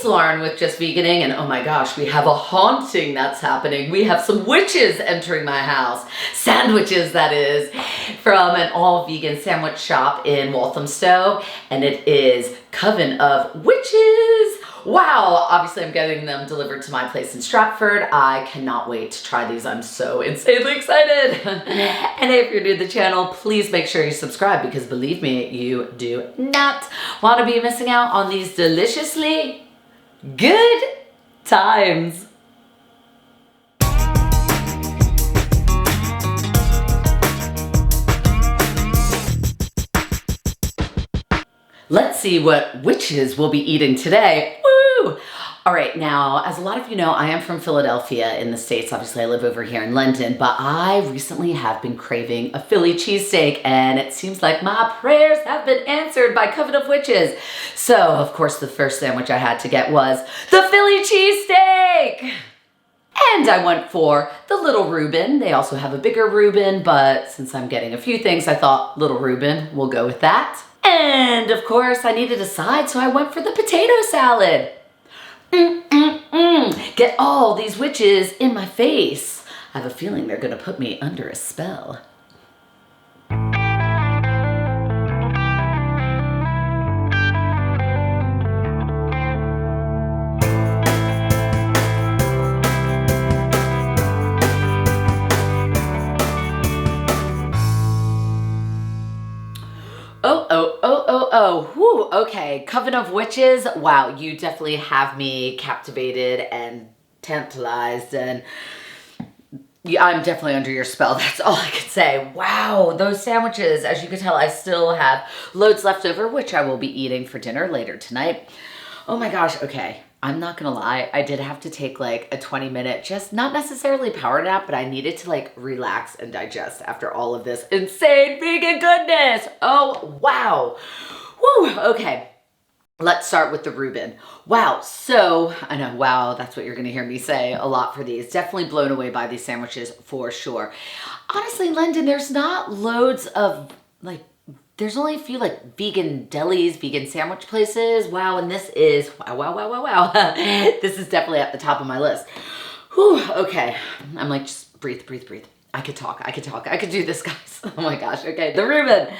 it's Lauren with Just Veganing, and oh my gosh, we have a haunting that's happening. We have some witches entering my house. Sandwiches, that is, from an all-vegan sandwich shop in Walthamstow, and it is Coven of Wiches. Wow, obviously I'm getting them delivered to my place in Stratford. I cannot wait to try these. I'm so insanely excited. And if you're new to the channel, please make sure you subscribe because believe me, you do not want to be missing out on these deliciously good times. Let's see what witches we'll be eating today. Woo! All right, now, as a lot of you know, I am from Philadelphia in the States. Obviously, I live over here in London, but I recently have been craving a Philly cheesesteak, and it seems like my prayers have been answered by Coven of Wiches. So, of course, the first sandwich I had to get was the Philly cheesesteak! And I went for the little Reuben. They also have a bigger Reuben, but since I'm getting a few things, I thought little Reuben, we'll go with that. And of course, I needed a side, so I went for the potato salad. Get all these witches in my face. I have a feeling they're gonna put me under a spell. Whew, okay, Coven of Wiches. Wow, you definitely have me captivated and tantalized, and I'm definitely under your spell. That's all I could say. Wow, those sandwiches, as you can tell, I still have loads left over, which I will be eating for dinner later tonight. Oh my gosh, okay. I'm not gonna lie, I did have to take like a 20-minute, just not necessarily power nap, but I needed to like relax and digest after all of this insane vegan goodness. Oh, wow. Woo, okay. Let's start with the Reuben. Wow, so, I know, wow, that's what you're gonna hear me say a lot for these. Definitely blown away by these sandwiches for sure. Honestly, in London, there's not loads of like, there's only a few like vegan delis, vegan sandwich places. Wow, and this is, wow. This is definitely at the top of my list. Whew, okay. I'm like, just breathe. I could talk. I could do this, guys. Oh my gosh, okay, the Reuben.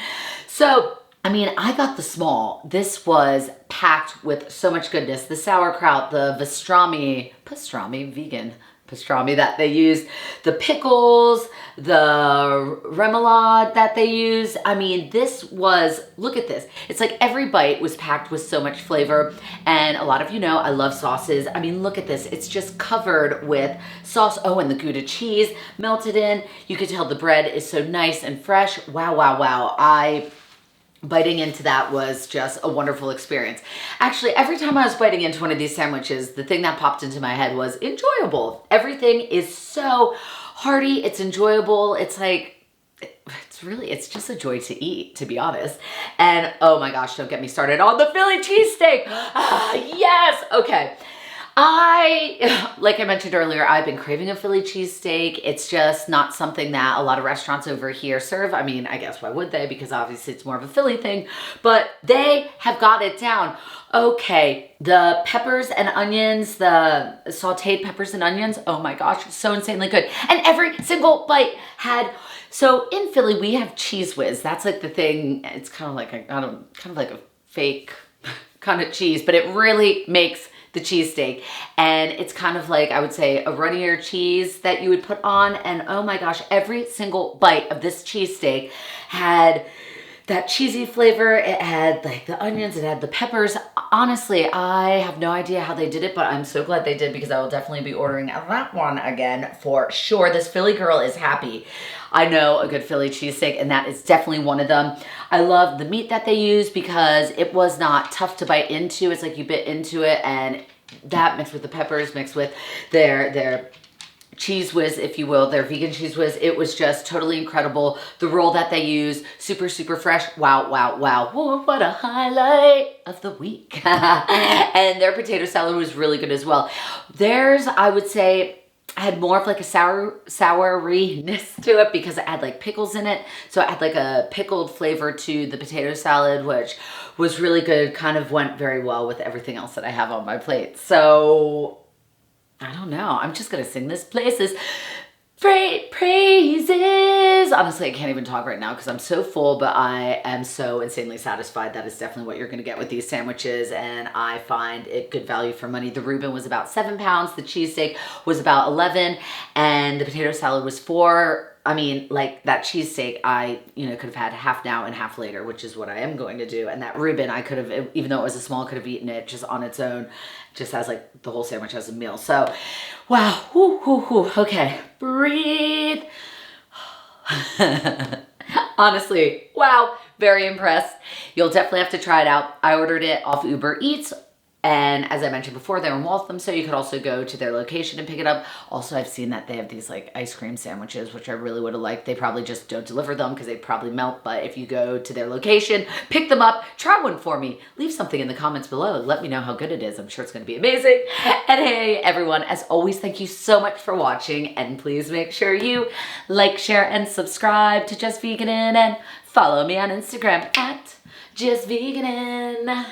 So, I mean, I got the small. This was packed with so much goodness. The sauerkraut, the vegan pastrami that they used, the pickles, the remoulade that they used. I mean, this was, look at this. It's like every bite was packed with so much flavor. And a lot of you know, I love sauces. I mean, look at this. It's just covered with sauce. Oh, and the Gouda cheese melted in. You could tell the bread is so nice and fresh. Wow. Biting into that was just a wonderful experience. Actually, every time I was biting into one of these sandwiches, the thing that popped into my head was enjoyable. Everything is so hearty, it's enjoyable. It's like, it's just a joy to eat, to be honest. And oh my gosh, don't get me started on the Philly cheesesteak. Ah, yes, okay. Like I mentioned earlier, I've been craving a Philly cheesesteak. It's just not something that a lot of restaurants over here serve. I mean, I guess why would they? Because obviously it's more of a Philly thing, but they have got it down. Okay, the peppers and onions, the sauteed peppers and onions, oh my gosh, so insanely good. And every single bite had, so in Philly, we have Cheese Whiz. That's like the thing, it's kind of like a fake kind of cheese, but it really makes the cheesesteak. And it's kind of like, I would say, a runnier cheese that you would put on. And oh my gosh, every single bite of this cheesesteak had that cheesy flavor. It had like the onions, it had the peppers. Honestly, I have no idea how they did it, but I'm so glad they did because I will definitely be ordering that one again for sure. This Philly girl is happy. I know a good Philly cheesesteak, and that is definitely one of them. I love the meat that they use because it was not tough to bite into. It's like you bit into it, and that mixed with the peppers, mixed with their Cheese Whiz, if you will, their vegan Cheese Whiz. It was just totally incredible. The roll that they use, super fresh. Wow. Whoa, what a highlight of the week. And their potato salad was really good as well. Theirs, I would say, I had more of like a souriness to it because it had like pickles in it. So it had like a pickled flavor to the potato salad, which was really good. Kind of went very well with everything else that I have on my plate. So I don't know. I'm just going to sing this place's praises. Honestly, I can't even talk right now because I'm so full, but I am so insanely satisfied. That is definitely what you're going to get with these sandwiches, and I find it good value for money. The Reuben was about 7 pounds, the cheesesteak was about 11, and the potato salad was 4. I mean, like that cheesesteak, I, could have had half now and half later, which is what I am going to do. And that Reuben, I could have, even though it was a small, could have eaten it just on its own, just as like the whole sandwich as a meal. So, wow, okay, breathe. Honestly, wow, very impressed. You'll definitely have to try it out. I ordered it off Uber Eats. And as I mentioned before, they're in Waltham, so you could also go to their location and pick it up. Also, I've seen that they have these like ice cream sandwiches, which I really would have liked. They probably just don't deliver them because they probably melt. But if you go to their location, pick them up, try one for me. Leave something in the comments below. Let me know how good it is. I'm sure it's going to be amazing. And hey, everyone, as always, thank you so much for watching. And please make sure you like, share, and subscribe to Just Veganin. And follow me on Instagram at Just Veganin.